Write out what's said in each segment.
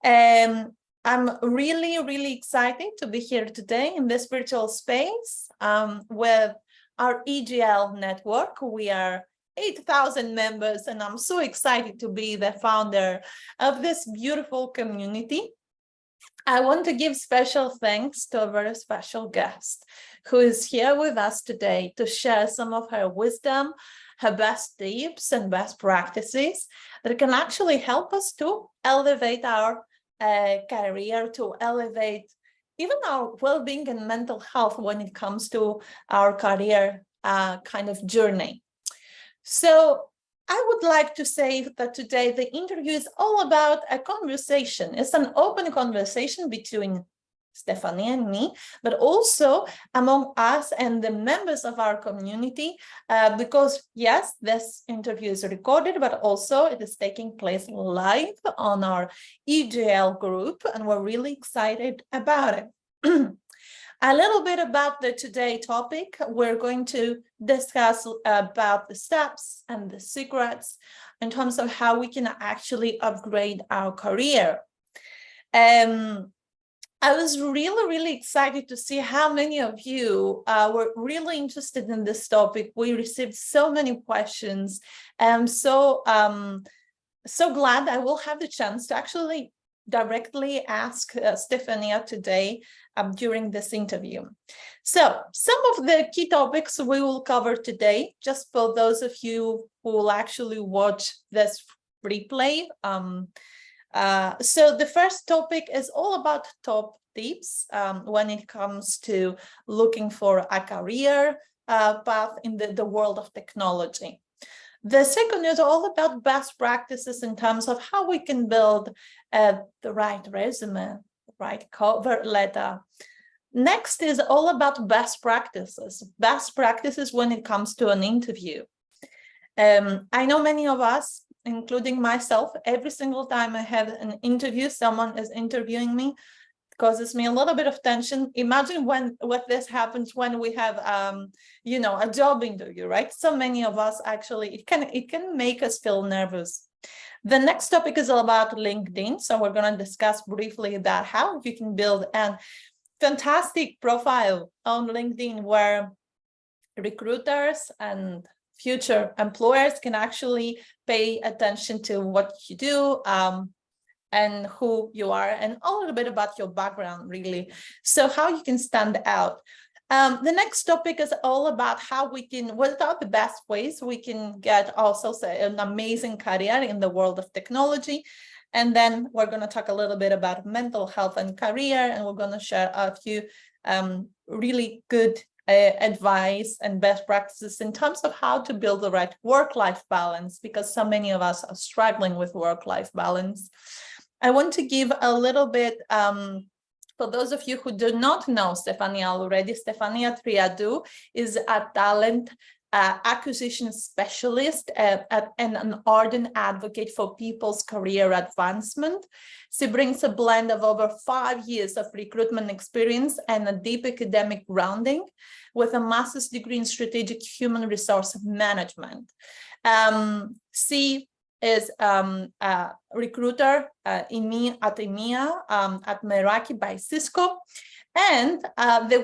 I'm really excited to be here today in this virtual space with our EGL network. We are 8,000 members, and I'm so excited to be the founder of this beautiful community. I want to give special thanks to a very special guest who is here with us today to share some of her wisdom, her best tips and best practices that can actually help us to elevate our career, to elevate even our well-being and mental health when it comes to our career kind of journey. So I would like to say that today the interview is all about a conversation. It's an open conversation between Stefania and me, but also among us and the members of our community, because yes, this interview is recorded, but also it is taking place live on our EGL group, and we're really excited about it. A little bit about the today topic. We're going to discuss about the steps and the secrets in terms of how we can actually upgrade our career. I was really excited to see how many of you were really interested in this topic. We received so many questions. I'm so glad I will have the chance to actually directly ask Stefania today during this interview. So some of the key topics we will cover today, just for those of you who will actually watch this replay. So the first topic is all about top tips when it comes to looking for a career path in the world of technology. The second is all about best practices in terms of how we can build the right resume, the right cover letter. Next is all about best practices when it comes to an interview. I know many of us, including myself, every single time I have an interview, someone is interviewing me, it causes me a little bit of tension. Imagine what this happens when we have a job interview, right? So many of us actually, it can make us feel nervous. The next topic is all about LinkedIn. So we're going to discuss briefly that how you can build a fantastic profile on LinkedIn where recruiters and future employers can actually pay attention to what you do and who you are, and a little bit about your background, really. So how you can stand out. The next topic is all about how we can, what are the best ways we can get also an amazing career in the world of technology. And then we're going to talk a little bit about mental health and career, and we're going to share a few really good advice and best practices in terms of how to build the right work-life balance, because so many of us are struggling with work-life balance. I want to give a little bit, for those of you who do not know Stefania already, Stefania Triadu is a talent acquisition specialist and an ardent advocate for people's career advancement. She brings a blend of over 5 years of recruitment experience and a deep academic grounding with a master's degree in strategic human resource management. She is a recruiter at EMEA, at Meraki by Cisco. And the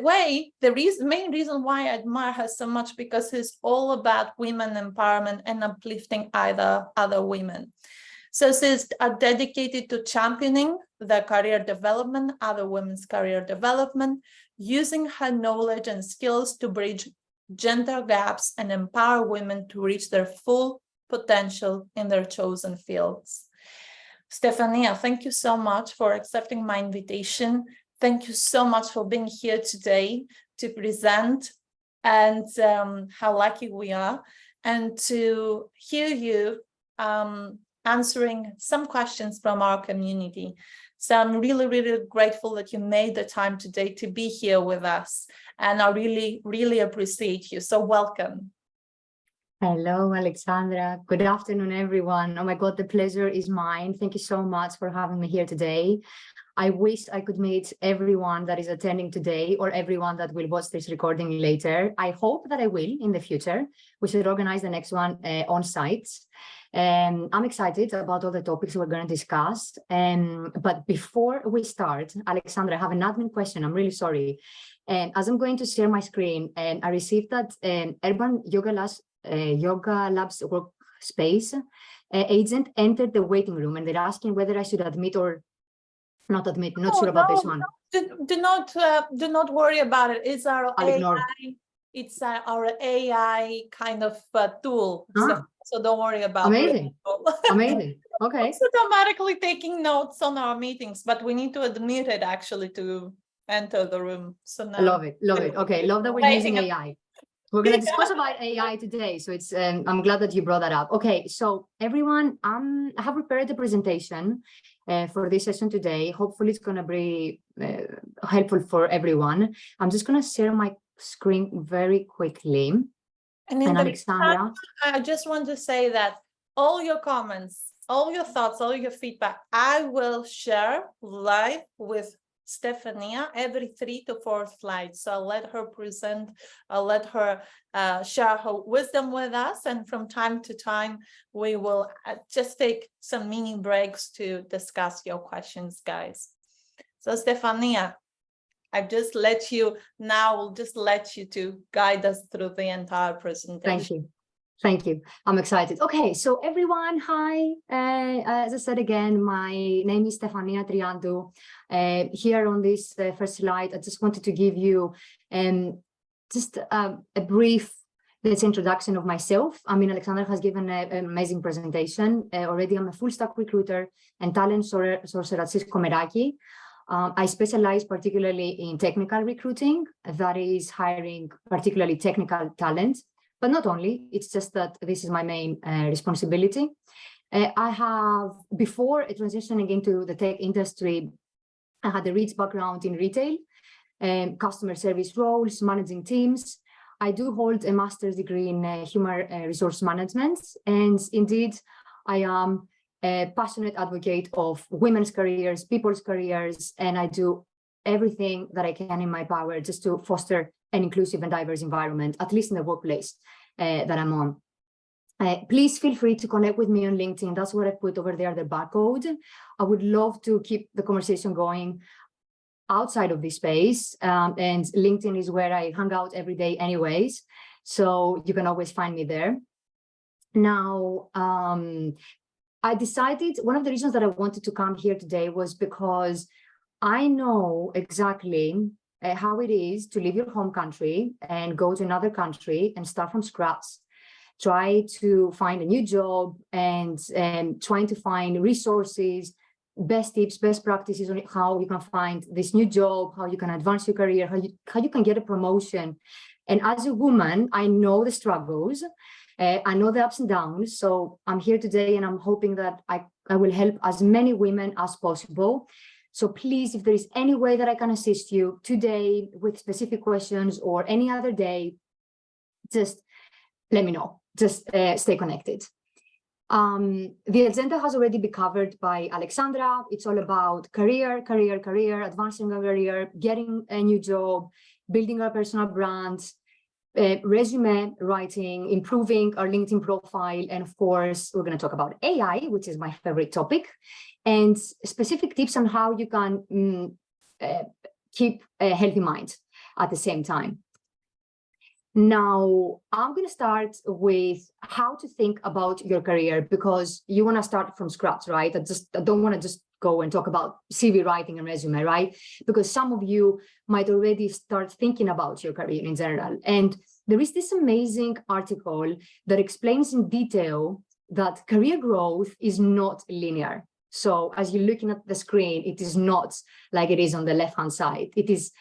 main reason why I admire her so much, because it's all about women empowerment and uplifting other women. So she's dedicated to championing the career development, other women's career development, using her knowledge and skills to bridge gender gaps and empower women to reach their full potential in their chosen fields. Stefania, thank you so much for accepting my invitation. Thank you so much for being here today to present, and how lucky we are, and to hear you answering some questions from our community. So I'm really grateful that you made the time today to be here with us, and I really appreciate you. So welcome. Hello, Alexandra. Good afternoon, everyone. Oh my God, the pleasure is mine. Thank you so much for having me here today. I wish I could meet everyone that is attending today or everyone that will watch this recording later. I hope that I will in the future. We should organize the next one on site. I'm excited about all the topics we're going to discuss. But before we start, Alexandra, I have an admin question. I'm really sorry. And as I'm going to share my screen, and I received that Urban Yoga Labs workspace agent entered the waiting room, and they're asking whether I should admit or not admit. Not sure about this one. Do not worry about it. It's our I'll AI. ignore. It's our AI kind of tool. So don't worry about it. Amazing. Amazing. Okay. It's automatically taking notes on our meetings, but we need to admit it actually to enter the room. So now I love it. Love it. Okay. Love that we're using AI. We're going to discuss about AI today. So it's I'm glad that you brought that up. Okay. So everyone, I have prepared a presentation for this session today. Hopefully it's going to be helpful for everyone. I'm just going to share my screen very quickly. And Alexandra, I just want to say that all your comments, all your thoughts, all your feedback, I will share live with Stefania every 3 to 4 slides. So I'll let her present, I'll let her share her wisdom with us. And from time to time, we will just take some mini breaks to discuss your questions, guys. So Stefania, I've just let you now, we'll just let you to guide us through the entire presentation. Thank you. Thank you. I'm excited. Okay, so everyone, hi. As I said again, my name is Stefania Triadu. Here on this first slide, I just wanted to give you just a brief introduction of myself. I mean, Alexandra has given an amazing presentation. Already, I'm a full stack recruiter and talent sourcer at Cisco Meraki. I specialize particularly in technical recruiting, that is hiring particularly technical talent, but not only, it's just that this is my main responsibility. I have, before transitioning into the tech industry, I had a rich background in retail, customer service roles, managing teams. I do hold a master's degree in human resource management, and indeed, I am a passionate advocate of women's careers, people's careers, and I do everything that I can in my power just to foster an inclusive and diverse environment, at least in the workplace that I'm on. Please feel free to connect with me on LinkedIn. That's what I put over there, the barcode. I would love to keep the conversation going outside of this space, and LinkedIn is where I hang out every day anyways, so you can always find me there. Now, I decided one of the reasons that I wanted to come here today was because I know exactly how it is to leave your home country and go to another country and start from scratch, try to find a new job and trying to find resources, best tips, best practices on how you can find this new job, how you can advance your career, how you can get a promotion. And as a woman, I know the struggles. I know the ups and downs, so I'm here today and I'm hoping that I will help as many women as possible. So please, if there is any way that I can assist you today with specific questions or any other day, just let me know. Just stay connected. The agenda has already been covered by Alexandra. It's all about career, advancing our career, getting a new job, building our personal brand, resume writing, improving our LinkedIn profile, and of course, we're going to talk about AI, which is my favorite topic, and specific tips on how you can keep a healthy mind at the same time. Now, I'm going to start with how to think about your career, because you want to start from scratch, right? I don't want to just go and talk about CV writing and resume, right? Because some of you might already start thinking about your career in general. And there is this amazing article that explains in detail that career growth is not linear. So as you're looking at the screen, it is not like it is on the left-hand side. It is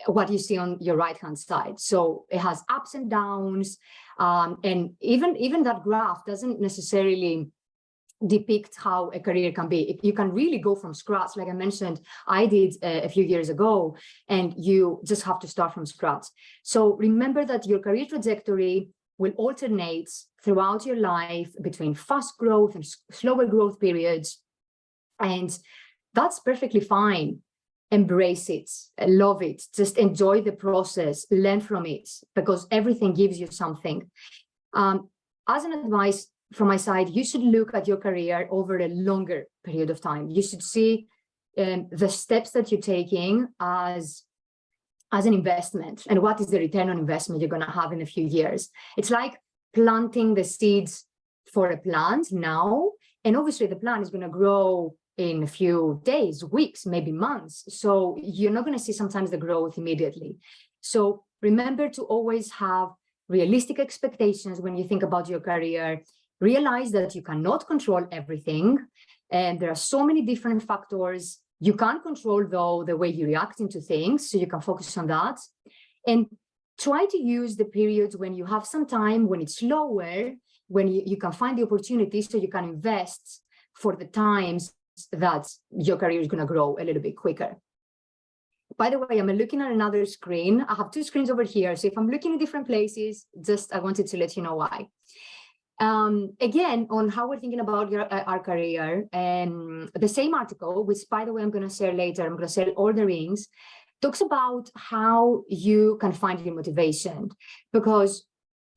what you see on your right-hand side. So it has ups and downs. And even that graph doesn't necessarily depict how a career can be. If you can really go from scratch, like I mentioned, I did a few years ago, and you just have to start from scratch. So remember that your career trajectory will alternate throughout your life between fast growth and slower growth periods. And that's perfectly fine. Embrace it, love it, just enjoy the process, learn from it, because everything gives you something. As an advice from my side, you should look at your career over a longer period of time. You should see the steps that you're taking as an investment, and what is the return on investment you're going to have in a few years. It's like planting the seeds for a plant now, and obviously the plant is going to grow in a few days, weeks, maybe months. So you're not going to see sometimes the growth immediately. So remember to always have realistic expectations when you think about your career. Realize that you cannot control everything, and there are so many different factors. You can't control, though, the way you react into things, so you can focus on that. And try to use the periods when you have some time, when it's slower, when you can find the opportunities, so you can invest for the times that your career is going to grow a little bit quicker. By the way, I'm looking at another screen. I have two screens over here. So if I'm looking at different places, I wanted to let you know why. Again, on how we're thinking about our career, the same article, which, by the way, I'm going to share later, I'm going to share all the links, talks about how you can find your motivation. Because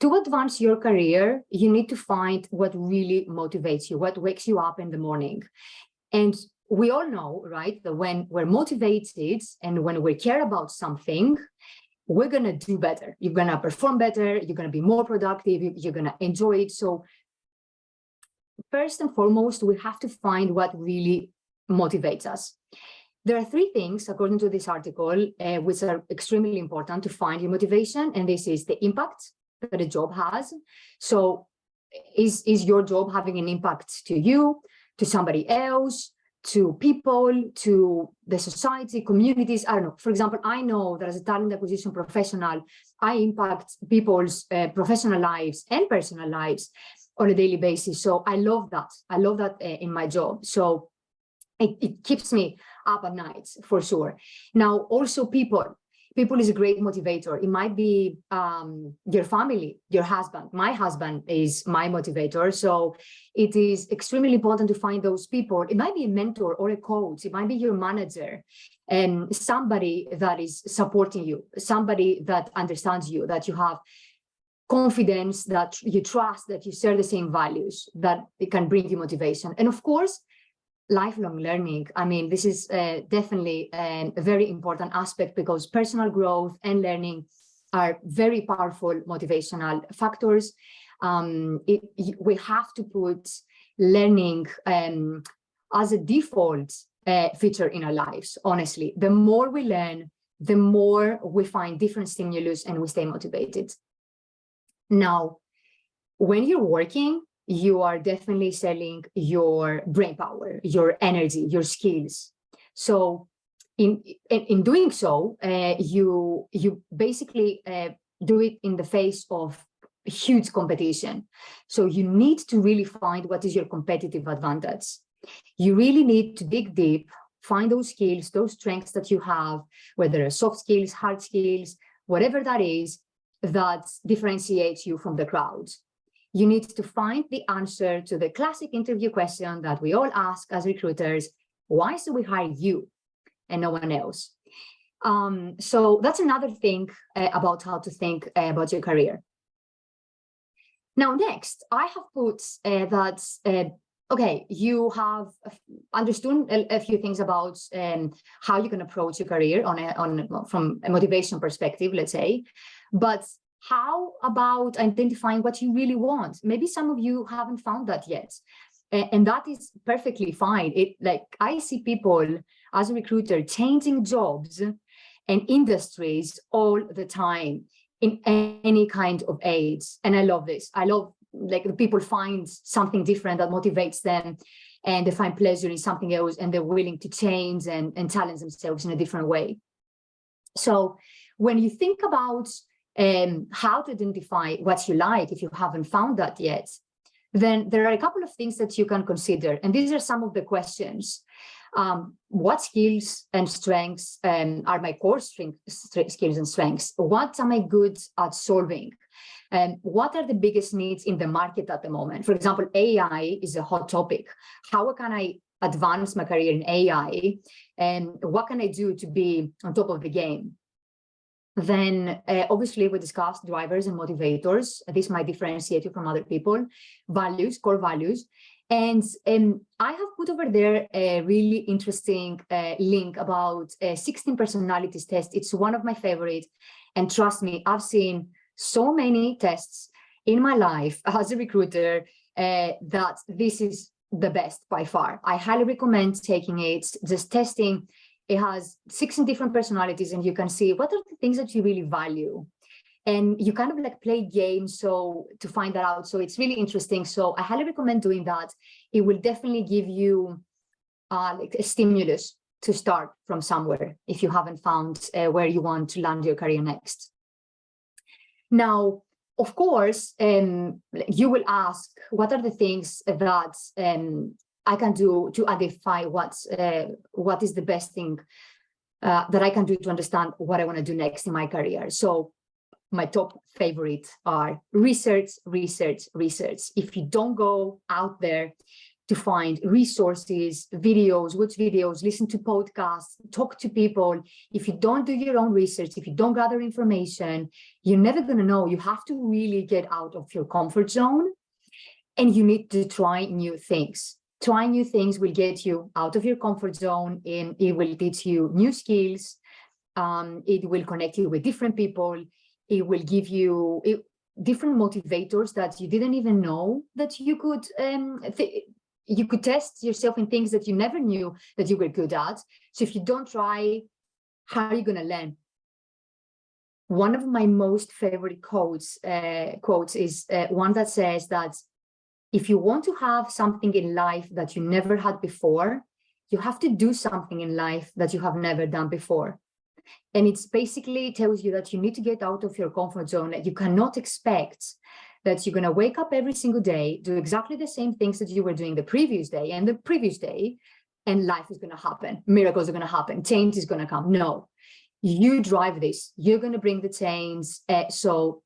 to advance your career, you need to find what really motivates you, what wakes you up in the morning. And we all know, right, that when we're motivated and when we care about something, we're going to do better. You're going to perform better. You're going to be more productive. You're going to enjoy it. So first and foremost, we have to find what really motivates us. There are three things, according to this article, which are extremely important to find your motivation. And this is the impact that a job has. So is your job having an impact to you, to somebody else, to people, to the society, communities? I don't know. For example, I know that as a talent acquisition professional, I impact people's professional lives and personal lives on a daily basis. So I love that. I love that in my job. So it keeps me up at night, for sure. Now, also people is a great motivator. It might be your family, your husband. My husband is my motivator. So it is extremely important to find those people. It might be a mentor or a coach. It might be your manager, and somebody that is supporting you, somebody that understands you, that you have confidence, that you trust, that you share the same values, that it can bring you motivation. And of course, lifelong learning. I mean, this is definitely a very important aspect, because personal growth and learning are very powerful motivational factors. We have to put learning as a default feature in our lives, honestly. The more we learn, the more we find different stimulus and we stay motivated. Now, when you're working, you are definitely selling your brain power, your energy, your skills. So in doing so, you basically do it in the face of huge competition. So you need to really find what is your competitive advantage. You really need to dig deep, find those skills, those strengths that you have, whether it's soft skills, hard skills, whatever that is, that differentiates you from the crowd. You need to find the answer to the classic interview question that we all ask as recruiters: why should we hire you and no one else? So that's another thing about how to think about your career. Now, next, I have put that, okay, you have understood a few things about how you can approach your career from a motivation perspective, let's say, but how about identifying what you really want? Maybe some of you haven't found that yet, and that is perfectly fine. I see people as a recruiter changing jobs and industries all the time in any kind of age, and I love this. I love the people find something different that motivates them, and they find pleasure in something else, and they're willing to change and challenge themselves in a different way. So when you think about how to identify what you like, if you haven't found that yet, then there are a couple of things that you can consider. And these are some of the questions. What skills and strengths are my core skills and strengths? What am I good at solving? What are the biggest needs in the market at the moment? For example, AI is a hot topic. How can I advance my career in AI? And what can I do to be on top of the game? Then obviously we discussed drivers and motivators. This might differentiate you from other people. Values, core values. And I have put over there a really interesting link about 16 personalities test. It's one of my favorites. And trust me, I've seen so many tests in my life as a recruiter that this is the best by far. I highly recommend taking it, just testing. It has 16 different personalities, and you can see what are the things that you really value. And you kind of like play games to find that out. So it's really interesting. So I highly recommend doing that. It will definitely give you like a stimulus to start from somewhere if you haven't found where you want to land your career next. Now, of course, you will ask, what are the things that I can do to identify what is the best thing that I can do to understand what I want to do next in my career? So my top favorites are research, research, research. If you don't go out there to find resources, videos, watch videos, listen to podcasts, talk to people, if you don't do your own research, if you don't gather information, you're never going to know. You have to really get out of your comfort zone, and you need to try new things. Trying new things will get you out of your comfort zone, and it will teach you new skills. It will connect you with different people. It will give you different motivators that you didn't even know that you could you could test yourself in things that you never knew that you were good at. So if you don't try, how are you going to learn? One of my most favorite quotes is one that says that if you want to have something in life that you never had before, you have to do something in life that you have never done before. And it's basically tells you that you need to get out of your comfort zone. You cannot expect that you're going to wake up every single day, do exactly the same things that you were doing the previous day and the previous day, and life is going to happen. Miracles are going to happen. Change is going to come. No, you drive this. You're going to bring the change. So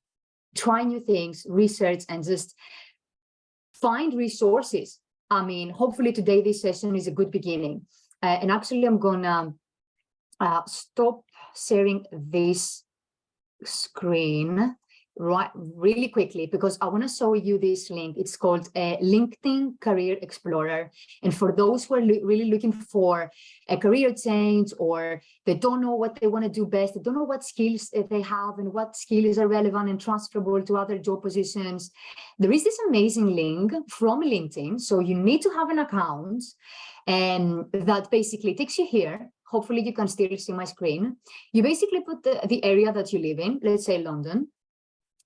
try new things, research, and just find resources. I mean, hopefully today this session is a good beginning. And actually, I'm going to stop sharing this screen really quickly because I want to show you this link. It's called LinkedIn Career Explorer. And for those who are really looking for a career change, or they don't know what they want to do best, they don't know what skills they have and what skills are relevant and transferable to other job positions, there is this amazing link from LinkedIn. So you need to have an account, and that basically takes you here. Hopefully you can still see my screen. You basically put the area that you live in, let's say London,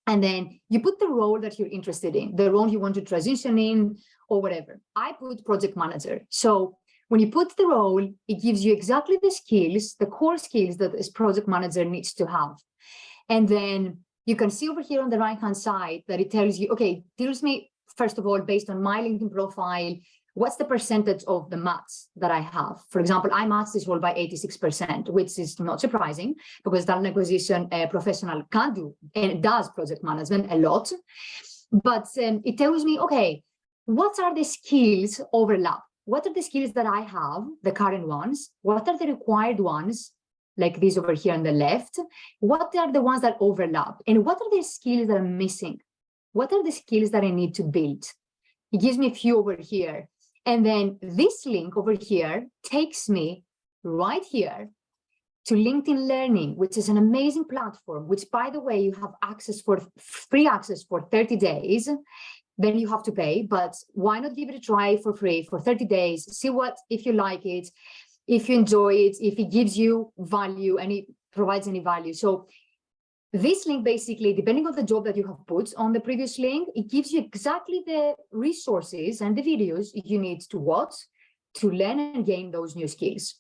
and then you put the role that you're interested in, the role you want to transition in or whatever. I put project manager. So when you put the role, it gives you exactly the skills, the core skills that this project manager needs to have. And then you can see over here on the right-hand side that it tells you, okay, tells me, first of all, based on my LinkedIn profile, what's the percentage of the maths that I have? For example, I matched this role by 86%, which is not surprising because talent acquisition professional can do and does project management a lot. But it tells me, okay, what are the skills overlap? What are the skills that I have, the current ones? What are the required ones, like these over here on the left? What are the ones that overlap? And what are the skills that I'm missing? What are the skills that I need to build? It gives me a few over here. And then this link over here takes me right here to LinkedIn Learning, which is an amazing platform, which, by the way, you have free access for 30 days. Then you have to pay, but why not give it a try for free for 30 days? See if you like it, if you enjoy it, if it gives you value and it provides any value. So this link, basically, depending on the job that you have put on the previous link, it gives you exactly the resources and the videos you need to watch to learn and gain those new skills.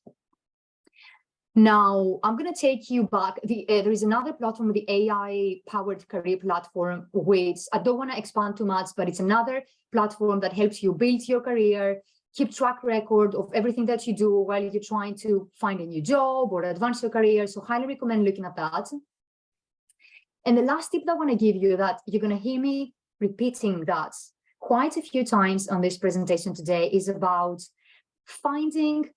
Now, I'm going to take you back. There is another platform, the AI-powered career platform, which I don't want to expand too much, but it's another platform that helps you build your career, keep track record of everything that you do while you're trying to find a new job or advance your career. So highly recommend looking at that. And the last tip that I want to give you, that you're going to hear me repeating that quite a few times on this presentation today, is about finding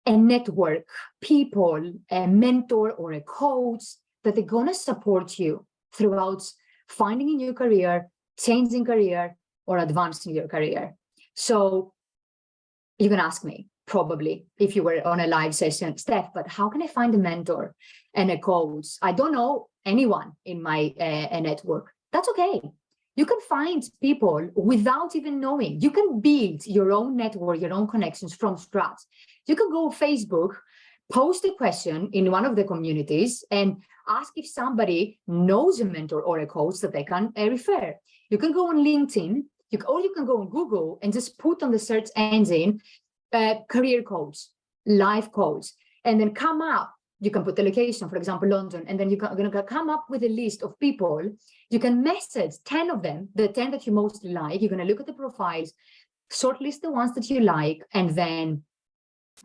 a network, people, a mentor or a coach that they're going to support you throughout finding a new career, changing career, or advancing your career. So you can ask me, probably, if you were on a live session, Steph, but how can I find a mentor and a coach? I don't know anyone in my network. That's okay. You can find people without even knowing. You can build your own network, your own connections from scratch. You can go on Facebook, post a question in one of the communities and ask if somebody knows a mentor or a coach that they can refer. You can go on LinkedIn, or you can go on Google and just put on the search engine career coach, life coach, and then come up. You can put the location, for example, London, and then you're going to come up with a list of people. You can message 10 of them, the 10 that you mostly like. You're going to look at the profiles, shortlist the ones that you like, and then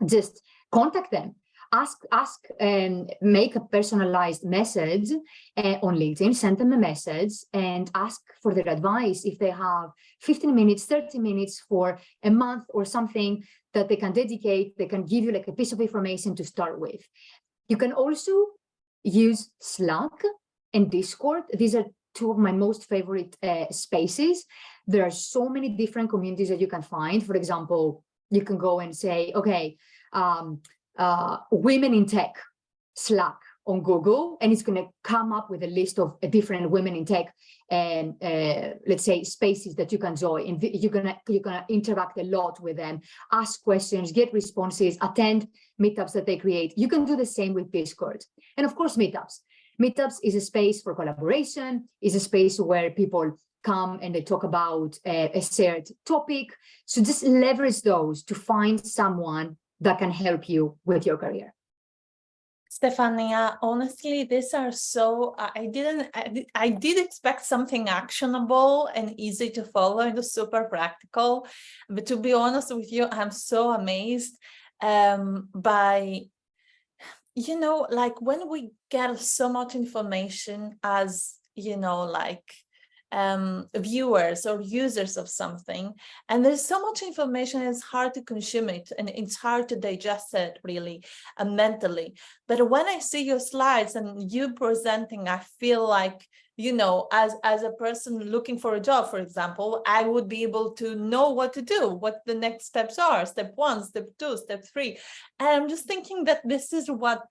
just contact them. Ask and make a personalized message on LinkedIn, send them a message and ask for their advice if they have 15 minutes, 30 minutes for a month or something that they can dedicate. They can give you like a piece of information to start with. You can also use Slack and Discord. These are two of my most favorite spaces. There are so many different communities that you can find. For example, you can go and say, okay, women in tech, Slack on Google, and it's going to come up with a list of different women in tech and let's say spaces that you can join. And you're gonna interact a lot with them, ask questions, get responses, attend meetups that they create. You can do the same with Discord, and of course meetups. Meetups is a space for collaboration, is a space where people come and they talk about a shared topic. So just leverage those to find someone that can help you with your career. Stefania, honestly, these are so, I did expect something actionable and easy to follow and super practical. But to be honest with you, I'm so amazed by, you know, like when we get so much information as, you know, like viewers or users of something, and there's so much information, it's hard to consume it and it's hard to digest it really mentally. But when I see your slides and you presenting, I feel like, you know, as a person looking for a job, for example, I would be able to know what to do, what the next steps are, step 1, step 2, step 3. And I'm just thinking that this is what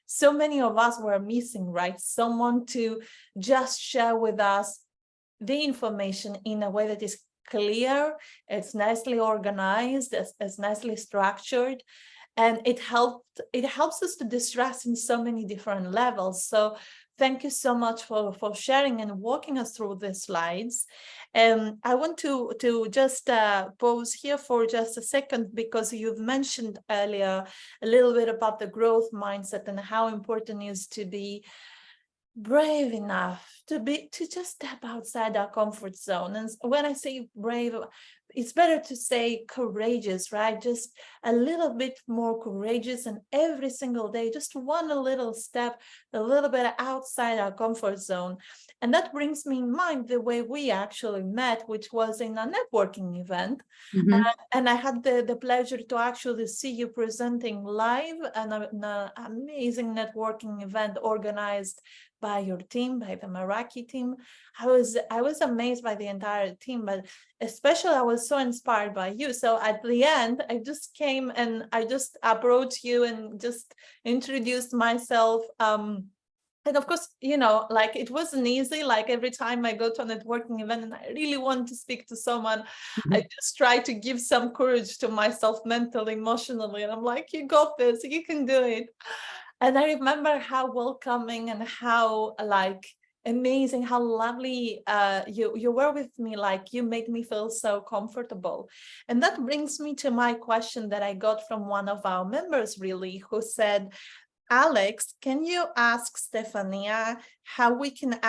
so many of us were missing, right? Someone to just share with us the information in a way that is clear, it's nicely organized, it's nicely structured, and it helps us to distress in so many different levels. So thank you so much for sharing and walking us through the slides. I want to just pause here for just a second, because you've mentioned earlier a little bit about the growth mindset and how important it is to be brave enough to just step outside our comfort zone. And when I say brave, it's better to say courageous, right? Just a little bit more courageous, and every single day, just one little step, a little bit outside our comfort zone. And that brings me in mind the way we actually met, which was in a networking event. And I had the pleasure to actually see you presenting live an amazing networking event organized by your team, by the Meraki team. I was amazed by the entire team, but especially I was so inspired by you. So at the end, I just came and I just approached you and just introduced myself. And of course, you know, like it wasn't easy. Like every time I go to a networking event and I really want to speak to someone, I just try to give some courage to myself mentally, emotionally. And I'm like, you got this, you can do it. And I remember how welcoming and how like amazing, how lovely you were with me. Like you made me feel so comfortable. And that brings me to my question that I got from one of our members, really, who said, Alex, can you ask Stefania how can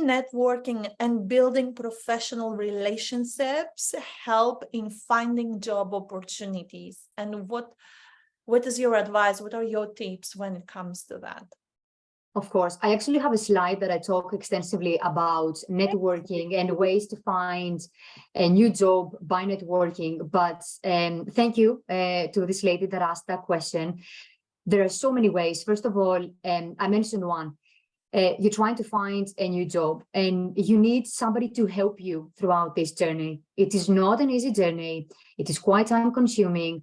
networking and building professional relationships help in finding job opportunities? And what is your advice? What are your tips when it comes to that? Of course, I actually have a slide that I talk extensively about networking and ways to find a new job by networking. But thank you to this lady that asked that question. There are so many ways. First of all, I mentioned one. You're trying to find a new job and you need somebody to help you throughout this journey. It is not an easy journey. It is quite time consuming,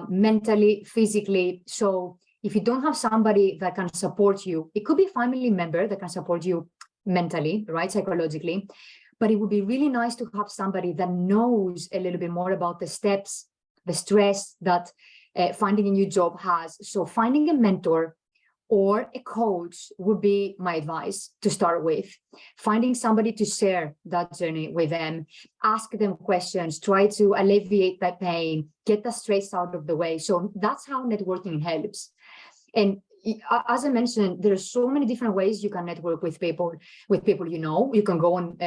mentally, physically. So if you don't have somebody that can support you, it could be a family member that can support you mentally, right, psychologically, but it would be really nice to have somebody that knows a little bit more about the steps, the stress that finding a new job has. So finding a mentor or a coach would be my advice to start with. Finding somebody to share that journey with them, ask them questions, try to alleviate that pain, get the stress out of the way. So that's how networking helps. And as I mentioned, there are so many different ways you can network with people you know. You can go on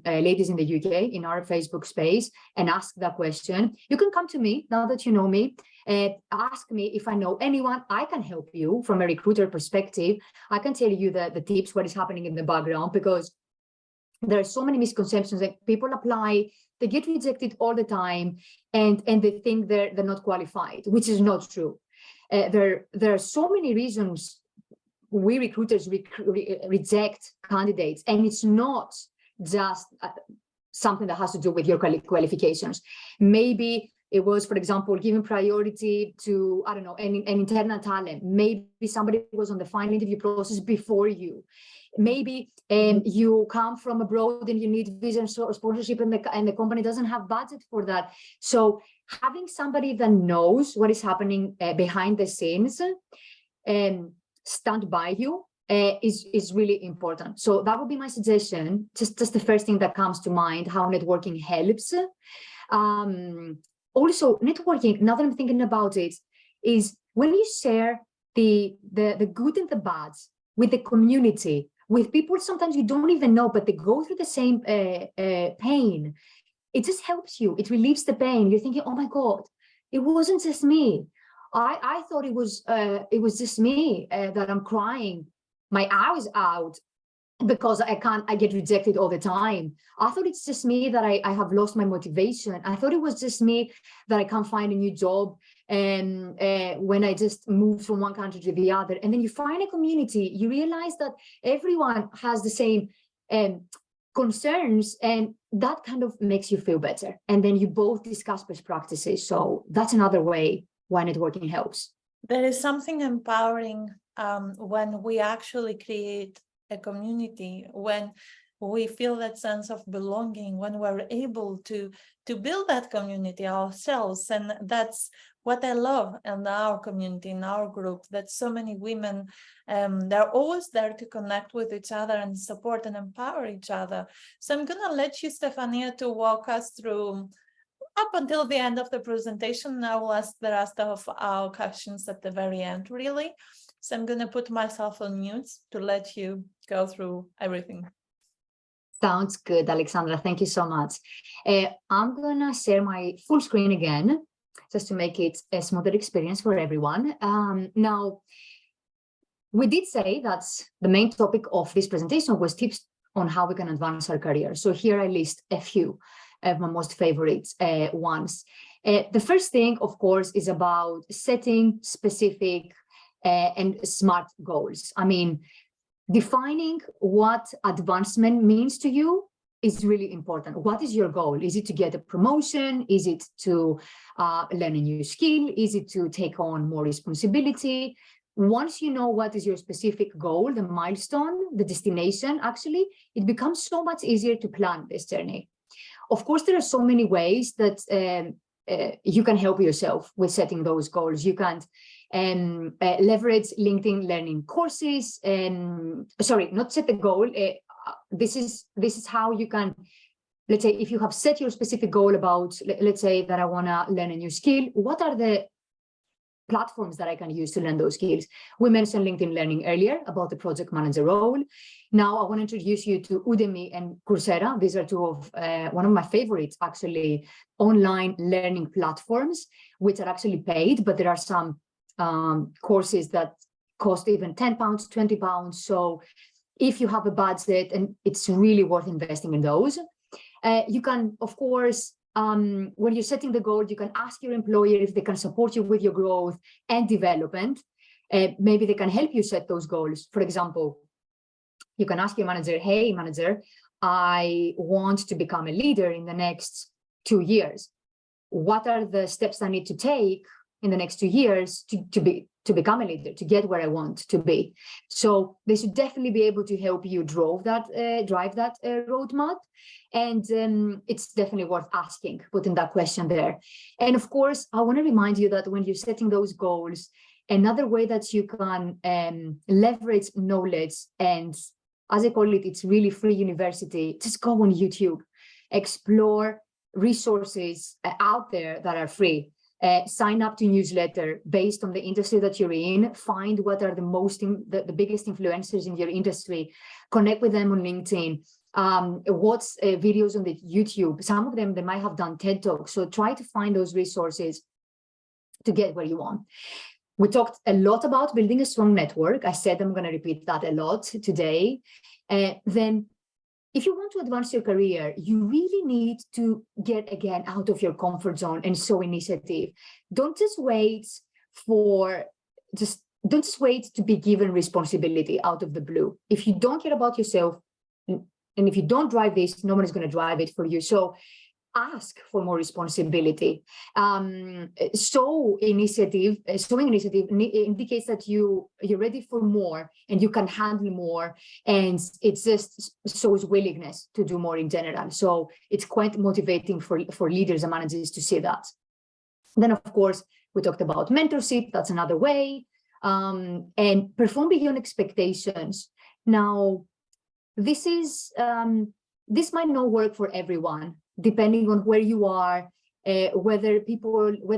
Ladies in the UK in our Facebook space and ask that question. You can come to me now that you know me. Ask me if I know anyone. I can help you from a recruiter perspective. I can tell you the tips, what is happening in the background, because there are so many misconceptions that people apply, they get rejected all the time, and they think they're not qualified, which is not true. There are so many reasons we recruiters reject candidates, and it's not just something that has to do with your qualifications. Maybe it was, for example, giving priority to, I don't know, an internal talent. Maybe somebody was on the final interview process before you. Maybe you come from abroad and you need visa and sponsorship, and the company doesn't have budget for that. So having somebody that knows what is happening behind the scenes and stand by you is really important. So that would be my suggestion. Just the first thing that comes to mind, how networking helps. Also, networking, now that I'm thinking about it, is when you share the good and the bad with the community, with people sometimes you don't even know, but they go through the same pain. It just helps you. It relieves the pain. You're thinking, oh my God, it wasn't just me. I thought it was just me that I'm crying my eyes out because I get rejected all the time. I thought it's just me that I have lost my motivation. I thought it was just me that I can't find a new job and when I just moved from one country to the other. And then you find a community, you realize that everyone has the same concerns, and that kind of makes you feel better. And then you both discuss best practices. So that's another way why networking helps. There is something empowering when we actually create a community, when we feel that sense of belonging, when we're able to build that community ourselves. And that's what I love in our community, in our group, that so many women, they're always there to connect with each other and support and empower each other. So I'm going to let you, Stefania, to walk us through up until the end of the presentation. I will ask the rest of our questions at the very end, really. So I'm going to put myself on mute to let you go through everything. Sounds good, Alexandra. Thank you so much. I'm going to share my full screen again, just to make it a smoother experience for everyone. Now, we did say that the main topic of this presentation was tips on how we can advance our career. So here I list a few of my most favorite ones. The first thing, of course, is about setting specific and smart goals. I mean, defining what advancement means to you is really important. What is your goal? Is it to get a promotion? Is it to learn a new skill? Is it to take on more responsibility? Once you know what is your specific goal, the milestone, the destination, actually, it becomes so much easier to plan this journey. Of course, there are so many ways that you can help yourself with setting those goals. You can leverage LinkedIn learning courses. Sorry, not set the goal. This is how you can, let's say, if you have set your specific goal about, let's say that I want to learn a new skill, what are the platforms that I can use to learn those skills? We mentioned LinkedIn Learning earlier about the project manager role. Now I want to introduce you to Udemy and Coursera. These are two of one of my favorites, actually, online learning platforms, which are actually paid, but there are some courses that cost even £10, £20. So if you have a budget, and it's really worth investing in those. You can, of course, when you're setting the goal, you can ask your employer if they can support you with your growth and development. Maybe they can help you set those goals. For example, you can ask your manager, hey, manager, I want to become a leader in the next 2 years. What are the steps I need to take in the next 2 years to become a leader, to get where I want to be? So they should definitely be able to help you drive that roadmap. And it's definitely worth asking, putting that question there. And of course, I want to remind you that when you're setting those goals, another way that you can leverage knowledge, and as I call it, it's really free university, just go on YouTube, explore resources out there that are free. Sign up to newsletter based on the industry that you're in. Find what are the biggest influencers in your industry. Connect with them on LinkedIn. Watch videos on the YouTube. Some of them, they might have done TED Talks. So try to find those resources to get where you want. We talked a lot about building a strong network. I said I'm going to repeat that a lot today. Then if you want to advance your career, you really need to get again out of your comfort zone and show initiative. Don't just wait to be given responsibility out of the blue. If you don't care about yourself, and if you don't drive this, no one is going to drive it for you. So ask for more responsibility. Showing initiative indicates that you're ready for more and you can handle more, and it just shows willingness to do more in general. So it's quite motivating for leaders and managers to see that. Then, of course, we talked about mentorship. That's another way. And perform beyond expectations. Now, this might not work for everyone, depending on where you are, whether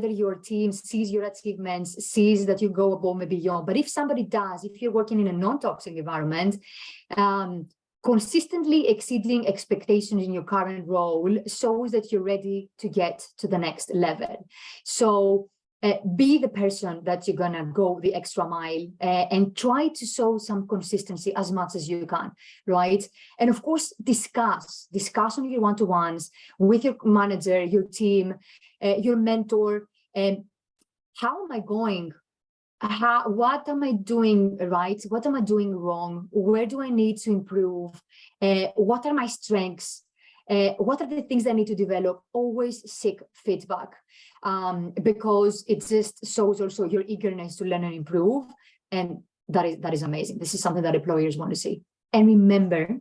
your team sees your achievements, sees that you go above and beyond. But if somebody does, if you're working in a non-toxic environment, consistently exceeding expectations in your current role shows that you're ready to get to the next level. So be the person that you're gonna go the extra mile, and try to show some consistency as much as you can, right? And of course, discuss on your one-to-ones with your manager, your team, your mentor, and how am I going? What am I doing right? What am I doing wrong? Where do I need to improve? What are my strengths? What are the things that I need to develop? Always seek feedback, because it just shows also your eagerness to learn and improve. And that is amazing. This is something that employers want to see. And remember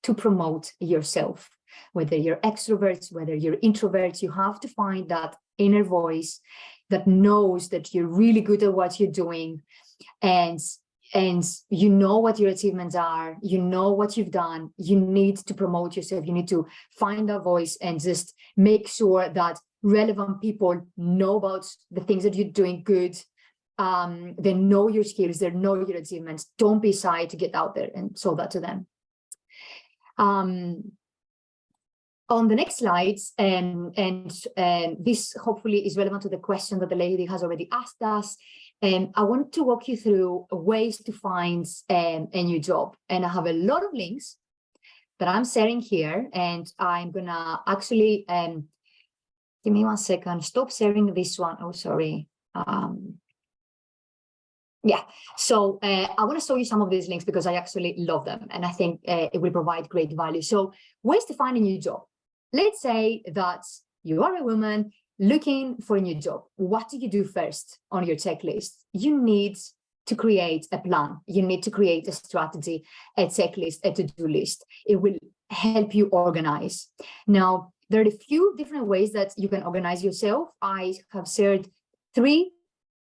to promote yourself, whether you're extroverts, whether you're introverts, you have to find that inner voice that knows that you're really good at what you're doing, and you know what your achievements are, you know what you've done. You need to promote yourself. You need to find that voice and just make sure that relevant people know about the things that you're doing good. They know your skills, they know your achievements. Don't be shy to get out there and show that to them. On the next slides, and this hopefully is relevant to the question that the lady has already asked us. I want to walk you through ways to find a new job. And I have a lot of links that I'm sharing here. And I'm going to actually, give me 1 second, stop sharing this one. Oh, sorry. Yeah, so I want to show you some of these links because I actually love them. And I think it will provide great value. So ways to find a new job. Let's say that you are a woman looking for a new job. What do you do first on your checklist? You need to create a plan. You need to create a strategy, a checklist, a to-do list. It will help you organize. Now, there are a few different ways that you can organize yourself. I have shared 3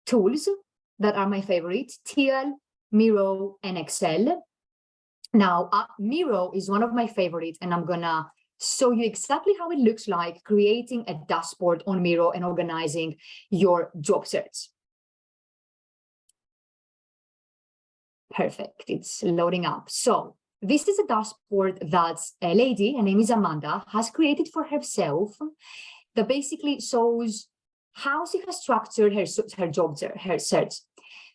tools that are my favorite: TL, Miro, and Excel. Now, Miro is one of my favorites, and I'm gonna show you exactly how it looks like creating a dashboard on Miro and organizing your job search. Perfect, it's loading up. So this is a dashboard that a lady, her name is Amanda, has created for herself that basically shows how she has structured her job search.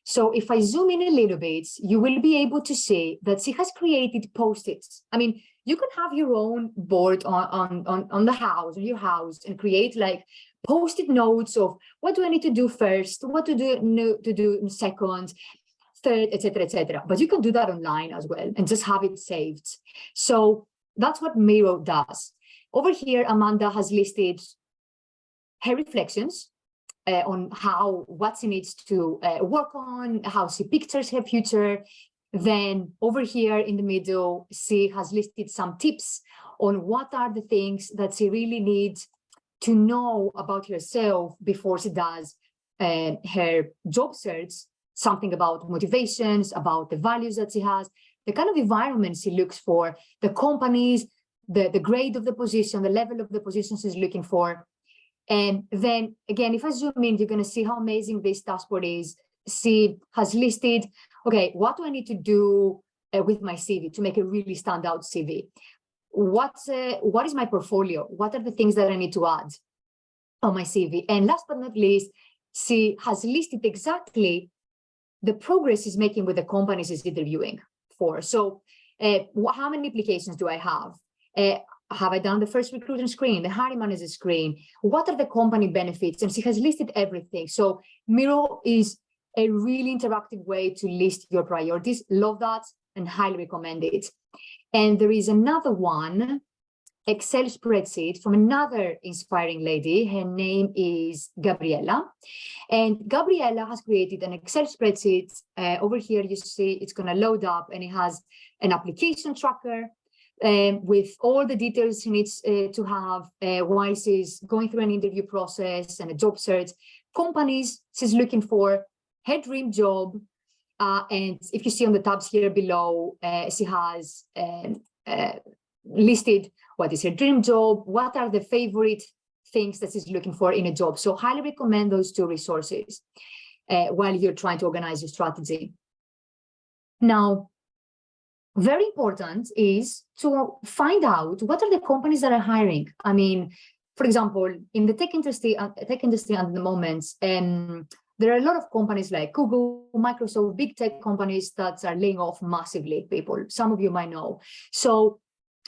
So if I zoom in a little bit, you will be able to see that she has created post-its. I mean, you could have your own board on the house, on your house, and create like post-it notes of what do I need to do first, what to do in second, third, etc., etc. But you can do that online as well and just have it saved. So that's what Miro does. Over here, Amanda has listed her reflections on what she needs to work on, how she pictures her future. Then over here in the middle, she has listed some tips on what are the things that she really needs to know about herself before she does her job search, something about motivations, about the values that she has, the kind of environment she looks for, the companies, the grade of the position, the level of the position she's looking for. And then again, if I zoom in, you're going to see how amazing this dashboard is. She has listed, okay, what do I need to do with my CV to make a really standout CV? What is my portfolio? What are the things that I need to add on my CV? And last but not least, she has listed exactly the progress she's making with the companies she's interviewing for. So how many applications do I have? Have I done the first recruiting screen, the hiring manager screen? What are the company benefits? And she has listed everything. So Miro is a really interactive way to list your priorities. Love that and highly recommend it. And there is another one, Excel spreadsheet from another inspiring lady. Her name is Gabriella. And Gabriella has created an Excel spreadsheet. Over here, you see it's going to load up and it has an application tracker with all the details she needs to have while she's going through an interview process and a job search, companies she's looking for, her dream job. And if you see on the tabs here below, she has listed what is her dream job, what are the favorite things that she's looking for in a job. So highly recommend those two resources while you're trying to organize your strategy. Now, very important is to find out what are the companies that are hiring. I mean, for example, in the tech industry at the moment, there are a lot of companies like Google, Microsoft, big tech companies that are laying off massively people. Some of you might know. So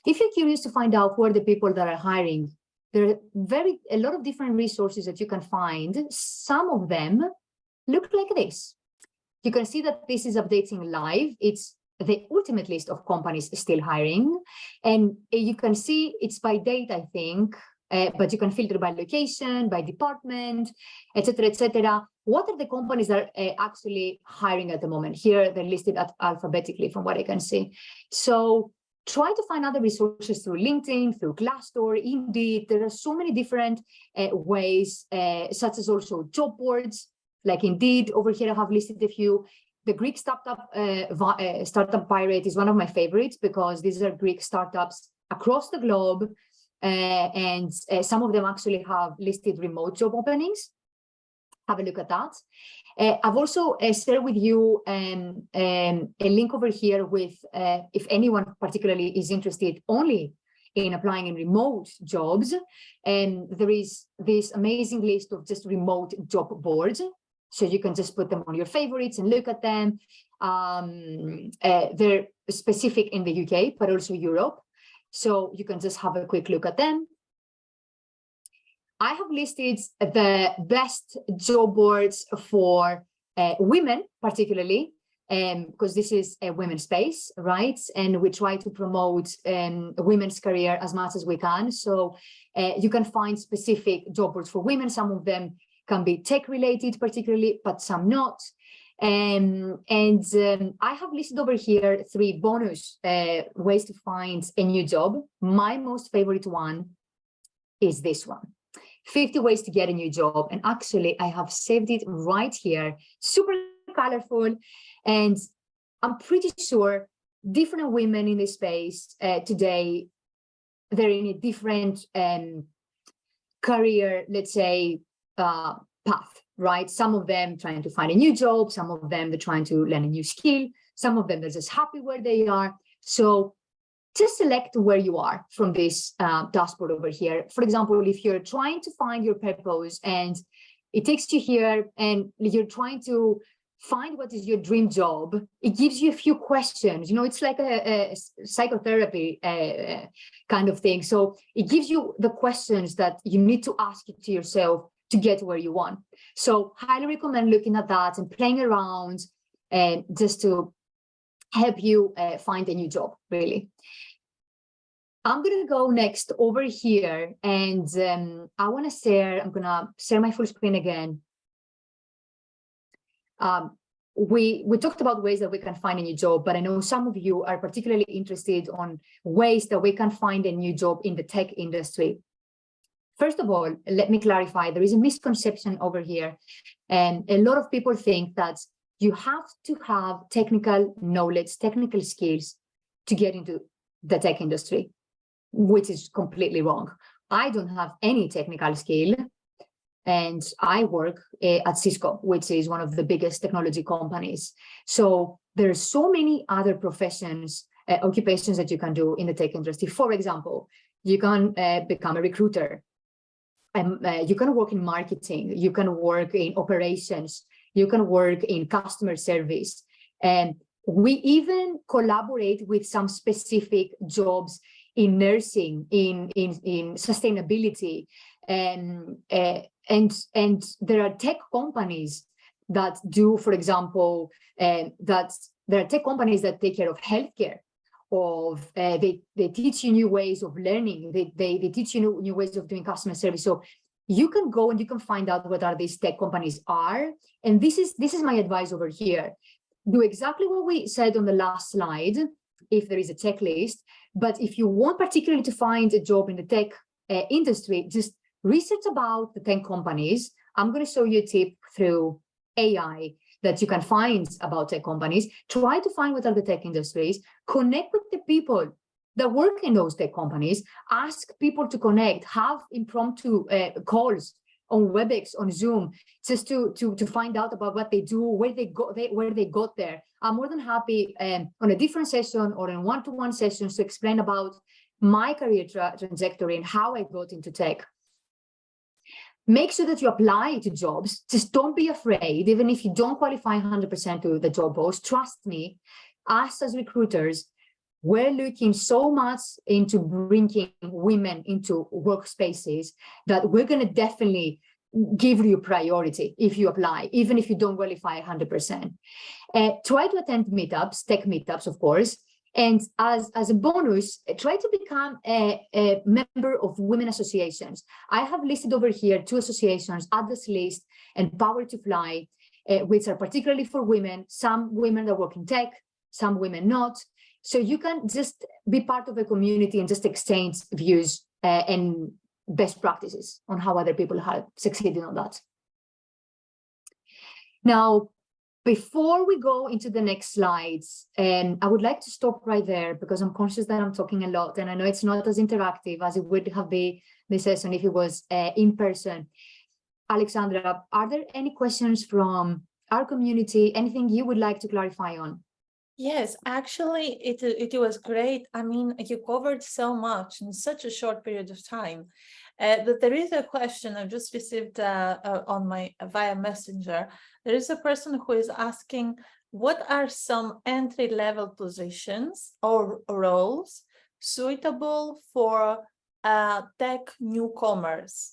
if you're curious to find out who are the people that are hiring, there are a lot of different resources that you can find. Some of them look like this. You can see that this is updating live. It's the ultimate list of companies still hiring. And you can see it's by date, I think, but you can filter by location, by department, etc., etc. What are the companies that are actually hiring at the moment? Here, they're listed alphabetically from what I can see. So try to find other resources through LinkedIn, through Glassdoor, Indeed. There are so many different ways, such as also job boards, like Indeed. Over here, I have listed a few. The Greek startup pirate is one of my favorites because these are Greek startups across the globe. And some of them actually have listed remote job openings. Have a look at that. I've also shared with you a link over here with if anyone particularly is interested only in applying in remote jobs. And there is this amazing list of just remote job boards. So you can just put them on your favorites and look at them. They're specific in the UK, but also Europe. So you can just have a quick look at them. I have listed the best job boards for women, particularly, because this is a women's space, right? And we try to promote women's career as much as we can. So you can find specific job boards for women. Some of them can be tech related, particularly, but some not. I have listed over here 3 bonus ways to find a new job. My most favorite one is this one. 50 ways to get a new job. And actually, I have saved it right here. Super colorful. And I'm pretty sure different women in this space today, they're in a different career, let's say, path, right? Some of them trying to find a new job. Some of them, they're trying to learn a new skill. Some of them, they're just happy where they are. So just select where you are from this dashboard over here. For example, if you're trying to find your purpose and it takes you here and you're trying to find what is your dream job, it gives you a few questions. You know, it's like a psychotherapy kind of thing. So it gives you the questions that you need to ask it to yourself to get where you want. So highly recommend looking at that and playing around just to help you find a new job, really. I'm going to go next over here, and I'm going to share my full screen again. We talked about ways that we can find a new job, but I know some of you are particularly interested on ways that we can find a new job in the tech industry. First of all, let me clarify, there is a misconception over here. And a lot of people think that you have to have technical knowledge, technical skills to get into the tech industry, which is completely wrong. I don't have any technical skill, and I work at Cisco, which is one of the biggest technology companies. So there's so many other professions, occupations that you can do in the tech industry. For example, you can become a recruiter. You can work in marketing, you can work in operations, you can work in customer service. And we even collaborate with some specific jobs in nursing, in sustainability. And there are tech companies that do, for example, there are tech companies that take care of healthcare. They teach you new ways of learning. They teach you new ways of doing customer service. So you can go and you can find out what are these tech companies are. And this is my advice over here. Do exactly what we said on the last slide, if there is a checklist. But if you want particularly to find a job in the tech industry, just research about the tech companies. I'm going to show you a tip through AI that you can find about tech companies. Try to find what are the tech industries, connect with the people that work in those tech companies, ask people to connect, have impromptu calls on WebEx, on Zoom, just to find out about what they do, where they got there. I'm more than happy on a different session or in one-to-one sessions to explain about my career trajectory and how I got into tech. Make sure that you apply to jobs. Just don't be afraid, even if you don't qualify 100% to the job post. Trust me, us as recruiters, we're looking so much into bringing women into workspaces that we're going to definitely give you priority if you apply, even if you don't qualify 100%. Try to attend meetups, tech meetups, of course. And as a bonus, try to become a member of women associations. I have listed over here 2 associations, Atlas List and Power to Fly, which are particularly for women. Some women that work in tech, some women not. So you can just be part of a community and just exchange views and best practices on how other people have succeeded on that. Now, before we go into the next slides, I would like to stop right there because I'm conscious that I'm talking a lot and I know it's not as interactive as it would have been this session if it was in person. Alexandra, are there any questions from our community? Anything you would like to clarify on? Yes, actually, it was great. I mean, you covered so much in such a short period of time. But there is a question I've just received on my via Messenger. There is a person who is asking, what are some entry-level positions or roles suitable for tech newcomers?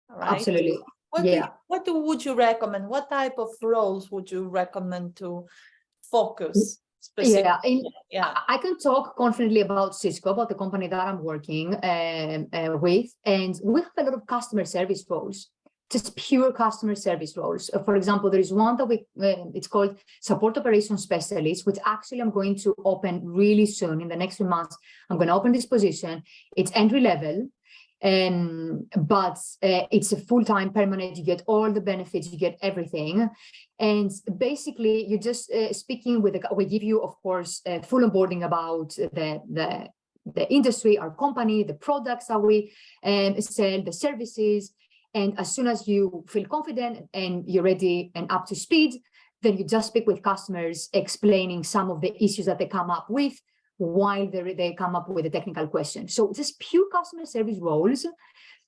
Right? Absolutely. What would you recommend? What type of roles would you recommend to focus? Yeah, I can talk confidently about Cisco, about the company that I'm working with, and we have a lot of customer service roles, just pure customer service roles. For example, there is one that it's called Support Operations Specialist, which actually I'm going to open really soon in the next few months. I'm going to open this position. It's entry level. But it's a full-time permanent, you get all the benefits, you get everything. And basically you're just speaking with we give you, of course, full onboarding about the industry, our company, the products that we sell, the services. And as soon as you feel confident and you're ready and up to speed, then you just speak with customers, explaining some of the issues that they come up with, while they come up with a technical question. So just pure customer service roles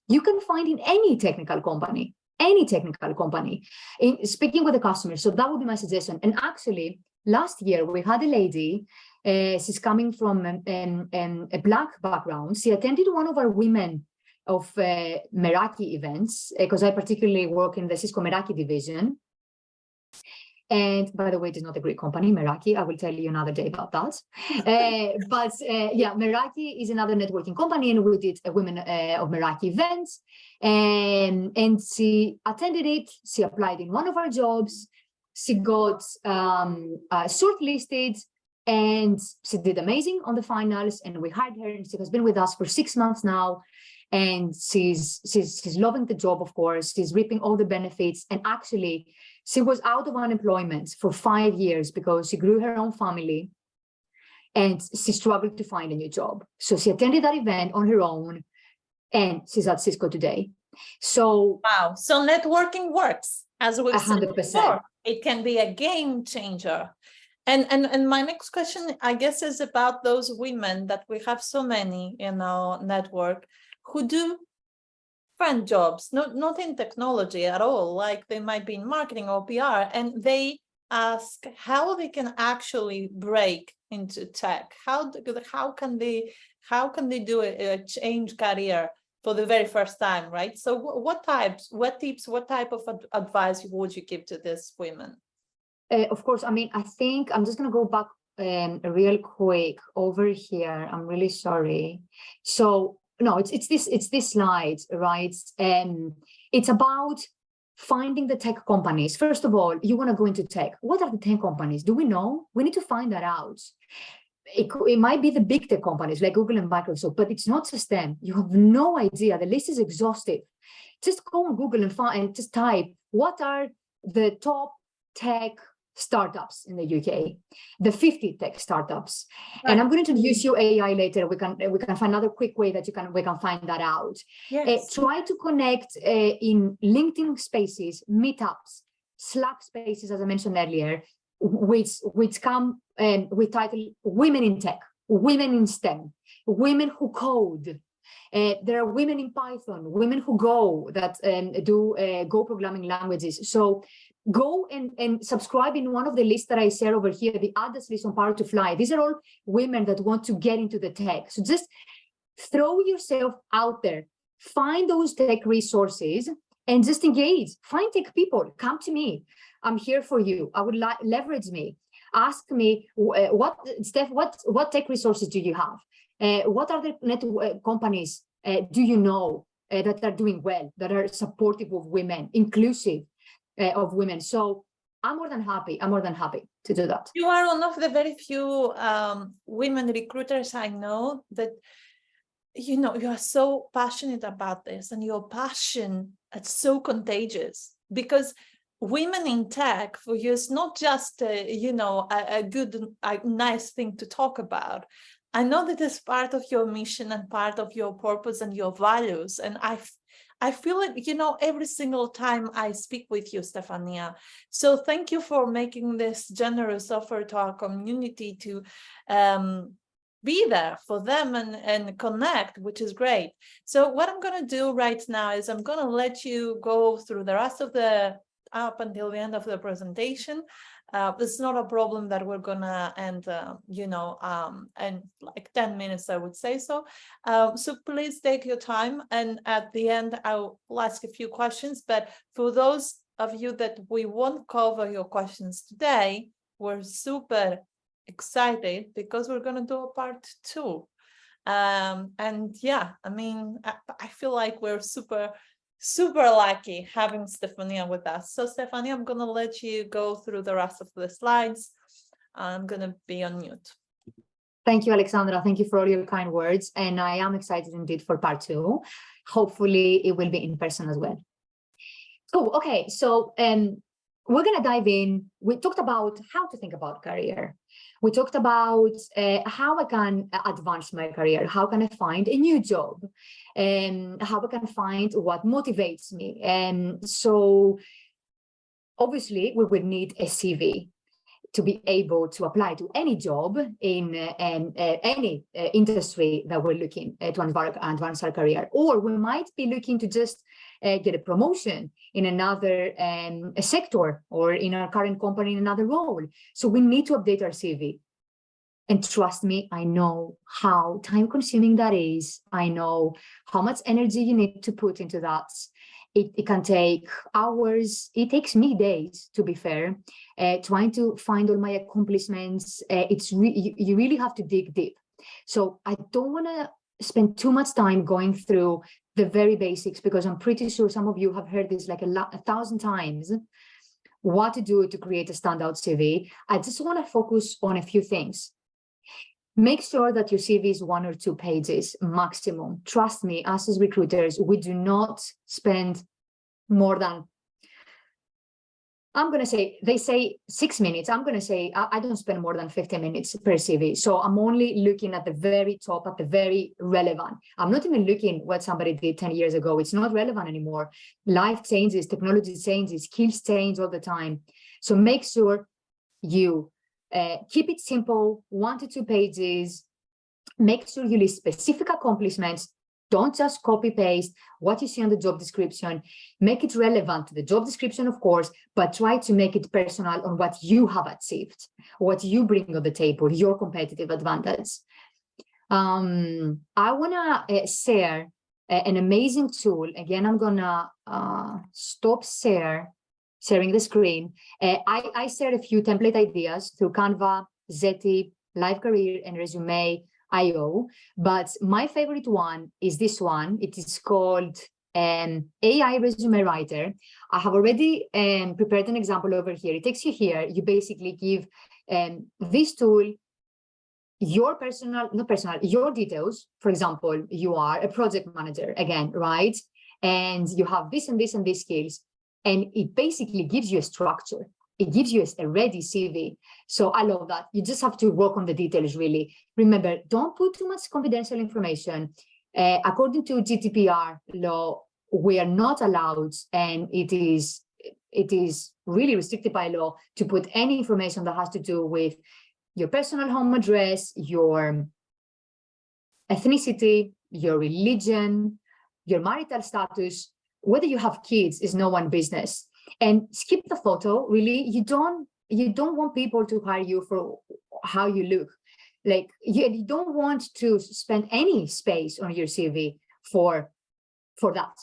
you can find in any technical company. any technical company, in speaking with the customer. So that would be my suggestion. And actually, last year we had a lady, she's coming from a Black background. She attended one of our women of Meraki events, because I particularly work in the Cisco Meraki division. And by the way, it is not a Greek company, Meraki. I will tell you another day about that. But yeah, Meraki is another networking company, and we did a Women of Meraki event. And she attended it. She applied in one of our jobs. She got shortlisted, and she did amazing on the finals. And we hired her, and she has been with us for 6 months now. And she's loving the job, of course. She's reaping all the benefits. And actually, she was out of unemployment for 5 years because she grew her own family and she struggled to find a new job. So she attended that event on her own, and she's at Cisco today. So wow, so networking works, as we said 100%. before. It can be a game changer. And my next question, I guess, is about those women that we have so many in our network who do different jobs, not in technology at all, like they might be in marketing or PR, and they ask how they can actually break into tech. How can they do a change career for the very first time, right? So what tips, what type of advice would you give to these women? Of course, I mean, I think I'm just going to go back real quick over here. I'm really sorry. So no, it's this slide, right? It's about finding the tech companies. First of all, you want to go into tech. What are the tech companies? Do we know? We need to find that out. It might be the big tech companies like Google and Microsoft, but it's not just them. You have no idea. The list is exhaustive. Just go on Google and find, and just type, what are the top tech startups in the UK, the 50 tech startups. Right. And I'm going to introduce you AI later. We can find another quick way that we can find that out. Yes. Try to connect in LinkedIn spaces, meetups, Slack spaces, as I mentioned earlier, which come with title Women in Tech, Women in STEM, Women who code. There are women in Python, women who Go, that do Go programming languages. So go and subscribe in one of the lists that I share over here, the others list on Power to Fly. These are all women that want to get into the tech. So just throw yourself out there, find those tech resources and just engage. Find tech people, come to me. I'm here for you. I would leverage me. Ask me, Steph, what tech resources do you have? What other companies do you know that are doing well, that are supportive of women, inclusive of women? So I'm more than happy to do that. You are one of the very few women recruiters I know that, you know, you are so passionate about this, and your passion is so contagious, because women in tech for you is not just a good, nice thing to talk about. I know that it's part of your mission and part of your purpose and your values. And I feel it, you know, every single time I speak with you, Stefania. So thank you for making this generous offer to our community to be there for them and connect, which is great. So what I'm going to do right now is I'm going to let you go through the rest of the up until the end of the presentation. It's not a problem that we're gonna end, in like 10 minutes, I would say so. So please take your time, and at the end, I'll ask a few questions. But for those of you that we won't cover your questions today, we're super excited because we're gonna do a part 2. And yeah, I mean, I feel like we're super lucky having Stefania with us. So Stefania, I'm gonna let you go through the rest of the slides. I'm gonna be on mute. Thank you, Alexandra. Thank you for all your kind words. And I am excited indeed for part 2. Hopefully it will be in person as well. Cool. Okay, so we're gonna dive in. We talked about how to think about career. We talked about how I can advance my career, how can I find a new job, and how I can find what motivates me. And so obviously we will need a CV. to be able to apply to any job in any industry that we're looking to advance our career. Or we might be looking to just get a promotion in another sector, or in our current company in another role. So we need to update our CV. And trust me, I know how time-consuming that is. I know how much energy you need to put into that. It can take hours. It takes me days, to be fair, trying to find all my accomplishments. You really have to dig deep. So I don't want to spend too much time going through the very basics, because I'm pretty sure some of you have heard this like 1,000 times, what to do to create a standout CV. I just want to focus on a few things. Make sure that your CV is 1 or 2 pages maximum. Trust me, us as recruiters, we do not spend more than, I'm going to say, they say 6 minutes. I'm going to say, I don't spend more than 15 minutes per CV. So I'm only looking at the very top, at the very relevant. I'm not even looking what somebody did 10 years ago. It's not relevant anymore. Life changes, technology changes, skills change all the time. So make sure you keep it simple, 1 to 2 pages. Make sure you list specific accomplishments. Don't just copy paste what you see on the job description. Make it relevant to the job description, of course, but try to make it personal on what you have achieved, what you bring on the table, your competitive advantage. I want to share an amazing tool. Again, I'm going to stop sharing the screen. I shared a few template ideas through Canva, Zeti, Live Career, and Resume.io, but my favorite one is this one. It is called AI Resume Writer. I have already prepared an example over here. It takes you here. You basically give this tool your your details. For example, you are a project manager again, right? And you have this and this and these skills. And it basically gives you a structure. It gives you a ready CV. So I love that. You just have to work on the details, really. Remember, don't put too much confidential information. According to GDPR law, we are not allowed, and it is really restricted by law, to put any information that has to do with your personal home address, your ethnicity, your religion, your marital status. Whether you have kids is no one's business. And skip the photo. Really, you don't want people to hire you for how you look. Like you don't want to spend any space on your CV for that,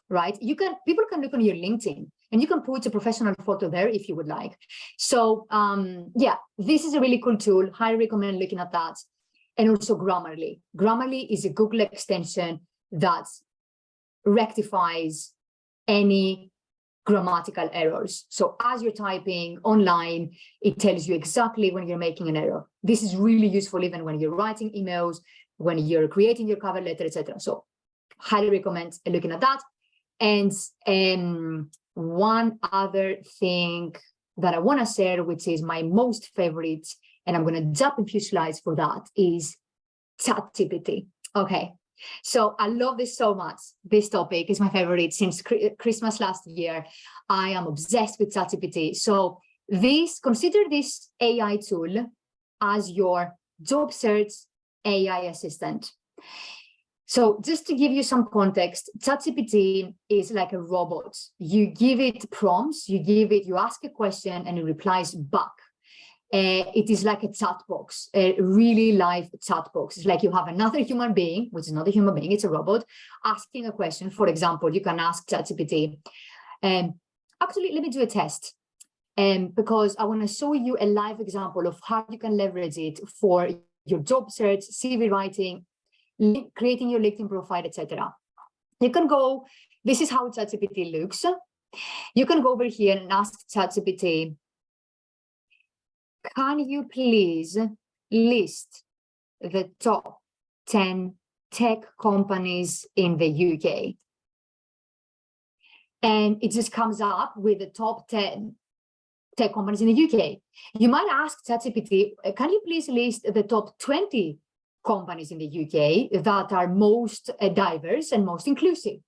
right? People can look on your LinkedIn, and you can put a professional photo there if you would like. So yeah, this is a really cool tool. Highly recommend looking at that. And also Grammarly. Grammarly is a Google extension that rectifies any grammatical errors. So as you're typing online, it tells you exactly when you're making an error. This is really useful even when you're writing emails, when you're creating your cover letter, etc. So highly recommend looking at that. And one other thing that I want to share, which is my most favorite, and I'm going to jump a few slides for that, is Tatipity. Okay. So I love this so much. This topic is my favorite since Christmas last year. I am obsessed with Tatipity. So consider this AI tool as your job search AI assistant. So just to give you some context, Tatipity is like a robot. You give it prompts, you ask a question, and it replies back. It is like a chat box, a really live chat box. It's like you have another human being, which is not a human being, it's a robot, asking a question. For example, you can ask ChatGPT, actually, let me do a test, because I want to show you a live example of how you can leverage it for your job search, CV writing, creating your LinkedIn profile, etc. You can go, this is how ChatGPT looks. You can go over here and ask ChatGPT, can you please list the top 10 tech companies in the UK? And it just comes up with the top 10 tech companies in the UK. You might ask ChatGPT, can you please list the top 20 companies in the UK that are most diverse and most inclusive?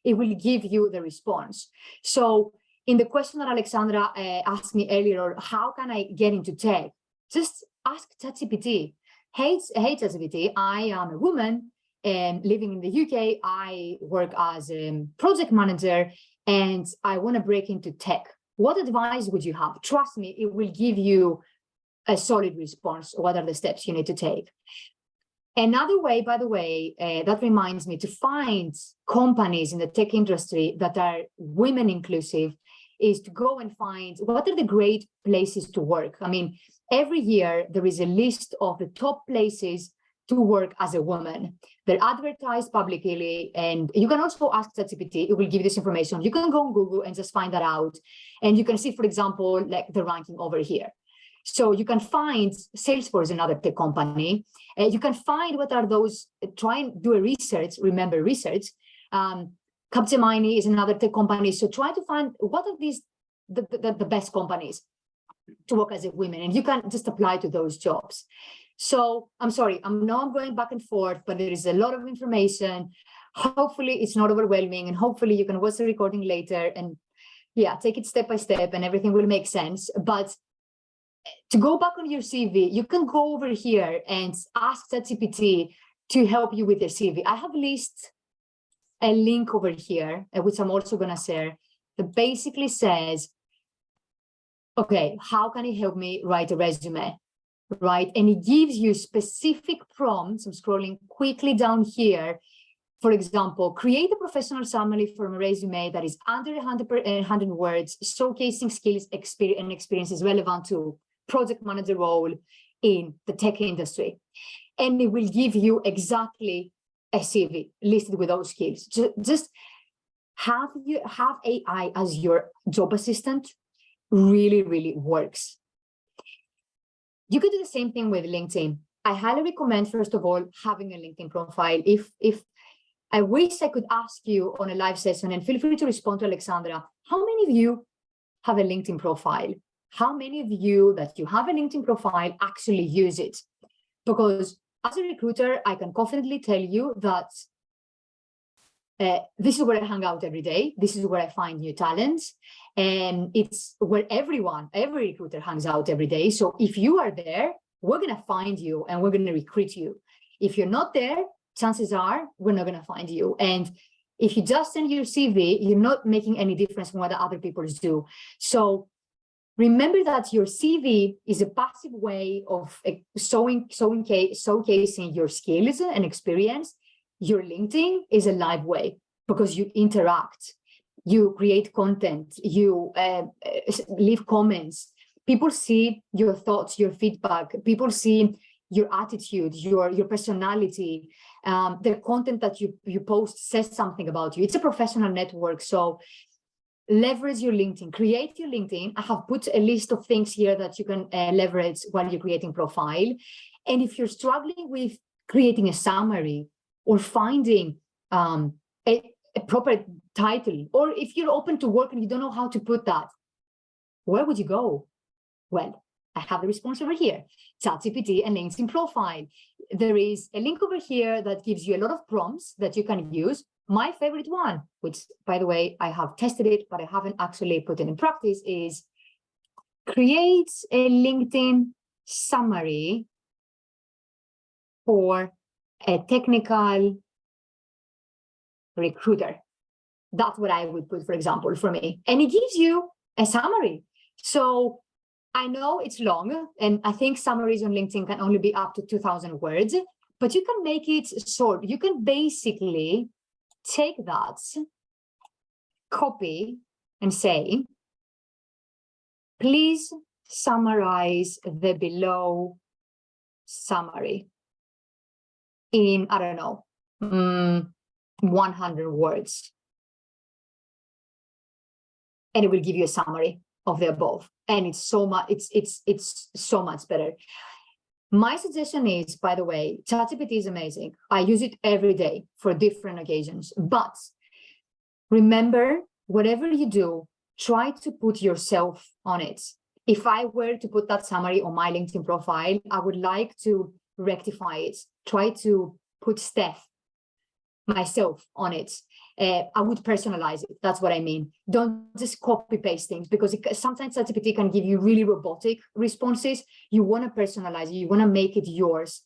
It will give you the response. So in the question that Alexandra asked me earlier, how can I get into tech? Just ask Tatipity. Hey, Tatipity, I am a woman living in the UK. I work as a project manager and I want to break into tech. What advice would you have? Trust me, it will give you a solid response. What are the steps you need to take? Another way, by the way, that reminds me to find companies in the tech industry that are women inclusive is to go and find what are the great places to work. I mean, every year there is a list of the top places to work as a woman. They're advertised publicly, and you can also ask ChatGPT. It will give you this information. You can go on Google and just find that out. And you can see, for example, like the ranking over here. So you can find Salesforce, another tech company. You can find what are those, try and do a research, remember research. Capgemini is another tech company. So try to find what are these, the best companies to work as a woman, and you can just apply to those jobs. So I'm sorry, I'm going back and forth, but there is a lot of information. Hopefully it's not overwhelming, and hopefully you can watch the recording later and yeah, take it step by step and everything will make sense. But to go back on your CV, you can go over here and ask ChatGPT to help you with your CV. I have a link over here, which I'm also going to share, that basically says, okay, how can it help me write a resume, right? And it gives you specific prompts. I'm scrolling quickly down here. For example, create a professional summary from a resume that is under 100 words, showcasing skills and experiences relevant to project manager role in the tech industry. And it will give you exactly a CV listed with those skills. Just have AI as your job assistant really works. You could do the same thing with LinkedIn. I highly recommend, first of all, having a LinkedIn profile. If I wish I could ask you on a live session, and feel free to respond to Alexandra, how many of you have a LinkedIn profile? How many of you that you have a LinkedIn profile actually use it? Because as a recruiter, I can confidently tell you that this is where I hang out every day. This is where I find new talents. And it's where every recruiter hangs out every day. So if you are there, we're going to find you and we're going to recruit you. If you're not there, chances are we're not going to find you. And if you just send your CV, you're not making any difference from what the other people do. So remember that your CV is a passive way of showcasing your skills and experience. Your LinkedIn is a live way because you interact, you create content, you leave comments. People see your thoughts, your feedback. People see your attitude, your personality. The content that you post says something about you. It's a professional network. So leverage your LinkedIn, create your LinkedIn. I have put a list of things here that you can leverage while you're creating profile. And if you're struggling with creating a summary or finding a proper title, or if you're open to work and you don't know how to put that, where would you go? Well, I have the response over here, ChatGPT and LinkedIn profile. There is a link over here that gives you a lot of prompts that you can use. My favorite one, which, by the way, I have tested it, but I haven't actually put it in practice, is create a LinkedIn summary for a technical recruiter. That's what I would put, for example, for me. And it gives you a summary. So I know it's long, and I think summaries on LinkedIn can only be up to 2,000 words, but you can make it short. You can basically take that, copy, and say, please summarize the below summary in, I don't know, 100 words. And it will give you a summary of the above. And it's so much, it's so much better. My suggestion is, by the way, ChatGPT is amazing. I use it every day for different occasions. But remember, whatever you do, try to put yourself on it. If I were to put that summary on my LinkedIn profile, I would like to rectify it. Try to put Steph myself on it. I would personalize it. That's what I mean. Don't just copy paste things, because sometimes Tatipity can give you really robotic responses. You want to personalize it. You want to make it yours.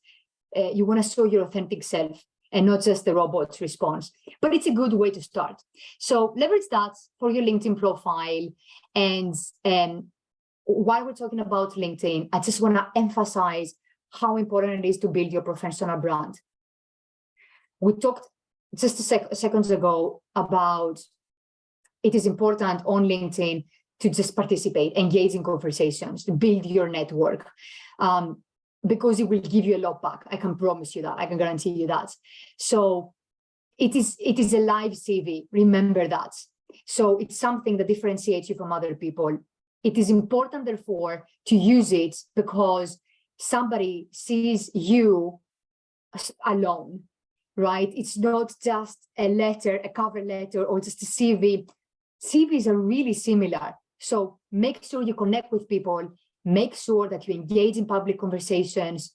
You want to show your authentic self and not just the robot's response. But it's a good way to start. So leverage that for your LinkedIn profile. And while we're talking about LinkedIn, I just want to emphasize how important it is to build your professional brand. We talked just seconds ago about it is important on LinkedIn to just participate, engage in conversations, to build your network, because it will give you a lot back. I can promise you that. I can guarantee you that. So it is a live CV. Remember that. So it's something that differentiates you from other people. It is important, therefore, to use it because somebody sees you alone, right? It's not just a letter, a cover letter, or just a CV. CVs are really similar. So make sure you connect with people, make sure that you engage in public conversations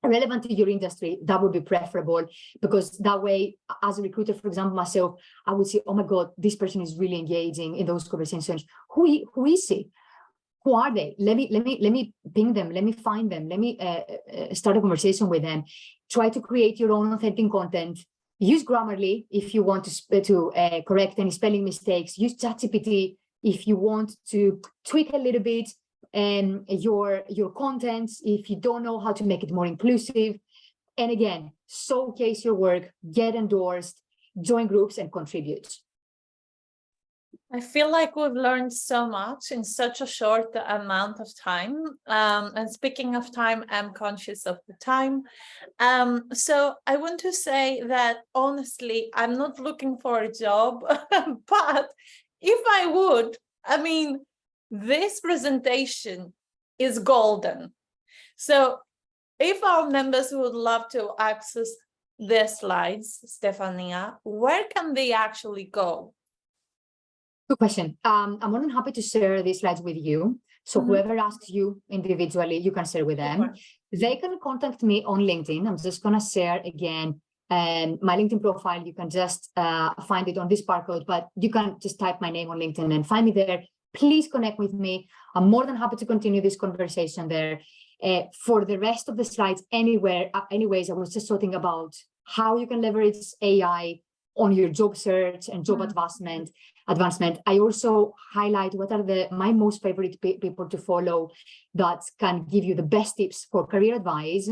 relevant to your industry. That would be preferable, because that way, as a recruiter, for example, myself, I would say, oh my God, this person is really engaging in those conversations. Who is he? Who are they? Let me ping them. Let me find them. Let me start a conversation with them. Try to create your own authentic content. Use Grammarly if you want to correct any spelling mistakes. Use ChatGPT if you want to tweak a little bit your content, if you don't know how to make it more inclusive. And again, showcase your work, get endorsed, join groups, and contribute. I feel like we've learned so much in such a short amount of time. And speaking of time, I'm conscious of the time. So I want to say that, honestly, I'm not looking for a job, but if I would, I mean, this presentation is golden. So if our members would love to access the slides, Stefania, where can they actually go? Good question. I'm more than happy to share these slides with you. So whoever asks you individually, you can share with them. They can contact me on LinkedIn. I'm just going to share again my LinkedIn profile. You can just find it on this barcode, but you can just type my name on LinkedIn and find me there. Please connect with me. I'm more than happy to continue this conversation there. For the rest of the slides, anyways, I was just talking about how you can leverage AI on your job search and job advancement. I also highlight what are my most favorite people to follow that can give you the best tips for career advice.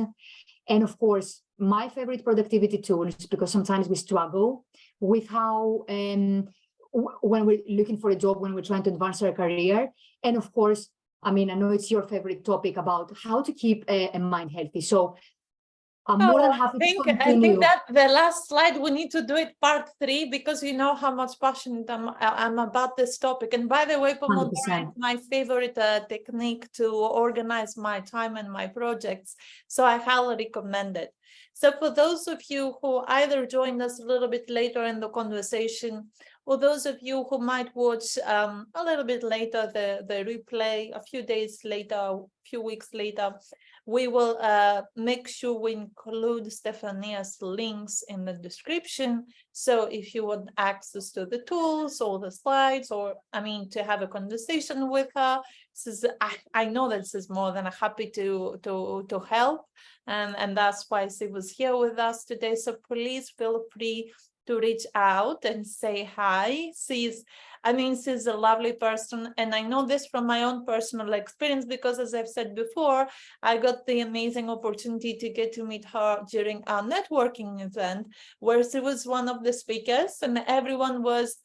And of course, my favorite productivity tools, because sometimes we struggle with how, when we're looking for a job, when we're trying to advance our career. And of course, I mean, I know it's your favorite topic about how to keep a mind healthy. So I'm more than happy to continue. I think that the last slide, we need to do it part 3, because you know how much passionate I'm about this topic. And by the way, Pomodoro is my favorite technique to organize my time and my projects. So I highly recommend it. So for those of you who either joined us a little bit later in the conversation, or those of you who might watch a little bit later the replay, a few days later, a few weeks later, we will make sure we include Stefania's links in the description. So if you want access to the tools or the slides, or I mean, to have a conversation with her, I know that she's more than happy to help. And that's why she was here with us today. So please feel free to reach out and say hi. She's a lovely person. And I know this from my own personal experience, because as I've said before, I got the amazing opportunity to get to meet her during our networking event, where she was one of the speakers and everyone was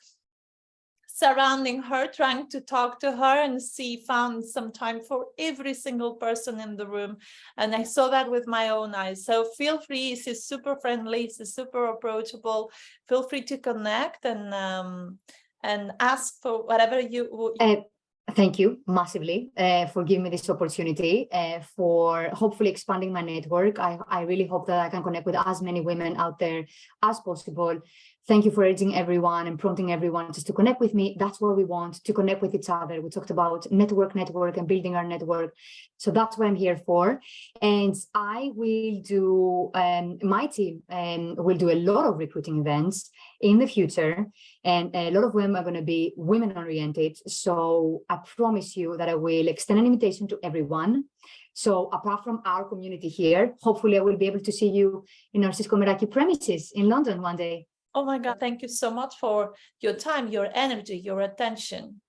surrounding her, trying to talk to her, and she found some time for every single person in the room. And I saw that with my own eyes. So feel free, she's super friendly, she's super approachable. Feel free to connect and ask for whatever you Thank you massively for giving me this opportunity, for hopefully expanding my network. I really hope that I can connect with as many women out there as possible. Thank you for urging everyone and prompting everyone just to connect with me. That's what we want, to connect with each other. We talked about network, and building our network. So that's what I'm here for. And I will do, my team will do a lot of recruiting events in the future. And a lot of them are going to be women-oriented. So I promise you that I will extend an invitation to everyone. So apart from our community here, hopefully I will be able to see you in our Cisco Meraki premises in London one day. Oh my God, thank you so much for your time, your energy, your attention.